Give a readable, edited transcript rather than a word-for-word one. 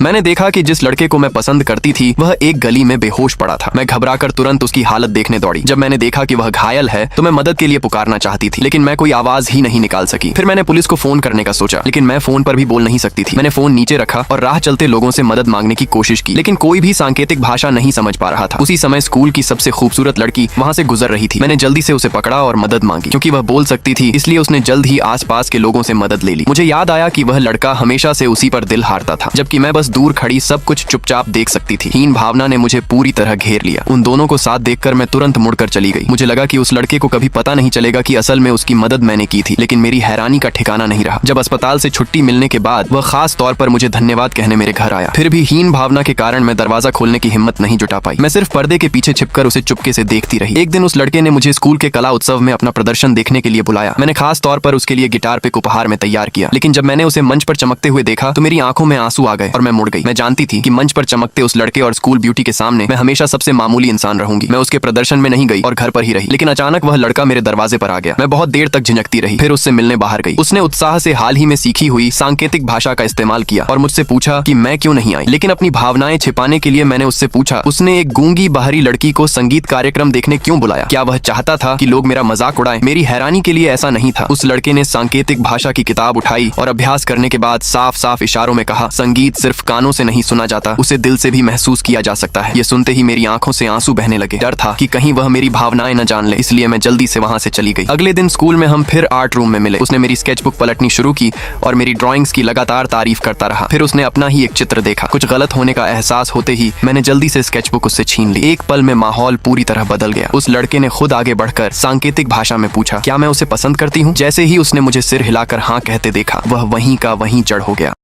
मैंने देखा कि जिस लड़के को मैं पसंद करती थी वह एक गली में बेहोश पड़ा था। मैं घबराकर तुरंत उसकी हालत देखने दौड़ी। जब मैंने देखा कि वह घायल है तो मैं मदद के लिए पुकारना चाहती थी, लेकिन मैं कोई आवाज ही नहीं निकाल सकी। फिर मैंने पुलिस को फोन करने का सोचा, लेकिन मैं फोन पर भी बोल नहीं सकती थी। मैंने फोन नीचे रखा और राह चलते लोगों से मदद मांगने की कोशिश की, लेकिन कोई भी सांकेतिक भाषा नहीं समझ पा रहा था। उसी समय स्कूल की सबसे खूबसूरत लड़की वहाँ से गुजर रही थी। मैंने जल्दी से उसे पकड़ा और मदद मांगी। क्योंकि वह बोल सकती थी इसलिए उसने जल्द ही आसपास के लोगों से मदद ले ली। मुझे याद आया कि वह लड़का हमेशा से उसी पर दिल हारता था, जबकि मैं बस दूर खड़ी सब कुछ चुपचाप देख सकती थी। हीन भावना ने मुझे पूरी तरह घेर लिया। उन दोनों को साथ देखकर मैं तुरंत मुड़कर चली गई। मुझे लगा कि उस लड़के को कभी पता नहीं चलेगा कि असल में उसकी मदद मैंने की थी, लेकिन मेरी हैरानी का ठिकाना नहीं रहा जब अस्पताल से छुट्टी मिलने के बाद वह खास तौर पर मुझे धन्यवाद कहने मेरे घर आया। फिर भी हीन भावना के कारण मैं दरवाजा खोलने की हिम्मत नहीं जुटा पाई। मैं सिर्फ पर्दे के पीछे छिपकर उसे चुपके से देखती रही। एक दिन उस लड़के ने मुझे स्कूल के कला उत्सव में अपना प्रदर्शन देखने के लिए बुलाया। मैंने खास तौर पर उसके लिए गिटार पिक उपहार में तैयार किया, लेकिन जब मैंने उसे मंच पर चमकते हुए देखा तो मेरी आंखों में आंसू आ गए और मैं मुड़ गई। मैं जानती थी कि मंच पर चमकते उस लड़के और स्कूल ब्यूटी के सामने मैं हमेशा सबसे मामूली इंसान रहूंगी। मैं उसके प्रदर्शन में नहीं गई और घर पर ही रही, लेकिन अचानक वह लड़का मेरे दरवाजे पर आ गया। मैं बहुत देर तक झिझकती रही, फिर उससे मिलने बाहर गई। उसने उत्साह से हाल ही में सीखी हुई सांकेतिक भाषा का इस्तेमाल किया और मुझसे पूछा कि मैं क्यों नहीं आई, लेकिन अपनी भावनाएं छिपाने के लिए मैंने उससे पूछा उसने एक गूंगी बाहरी लड़की को संगीत कार्यक्रम देखने क्यों बुलाया। क्या वह चाहता था कि लोग मेरा मजाक उड़ाएं? मेरी हैरानी के लिए ऐसा नहीं था। उस लड़के ने सांकेतिक भाषा की किताब उठाई और अभ्यास करने के बाद साफ साफ इशारों में कहा, संगीत सिर्फ कानों से नहीं सुना जाता, उसे दिल से भी महसूस किया जा सकता है। ये सुनते ही मेरी आंखों से आंसू बहने लगे। डर था कि कहीं वह मेरी भावनाएं न जान ले, इसलिए मैं जल्दी से वहां से चली गई। अगले दिन स्कूल में हम फिर आर्ट रूम में मिले। उसने मेरी स्केचबुक पलटनी शुरू की और मेरी ड्राइंग्स की लगातार तारीफ करता रहा। फिर उसने अपना ही एक चित्र देखा। कुछ गलत होने का एहसास होते ही मैंने जल्दी से स्केचबुक उससे छीन ली। एक पल में माहौल पूरी तरह बदल गया। उस लड़के ने खुद आगे बढ़कर सांकेतिक भाषा में पूछा, क्या मैं उसे पसंद करती हूँ? जैसे ही उसने मुझे सिर हिलाकर हाँ कहते देखा, वह वहीं का वहीं जड़ हो गया।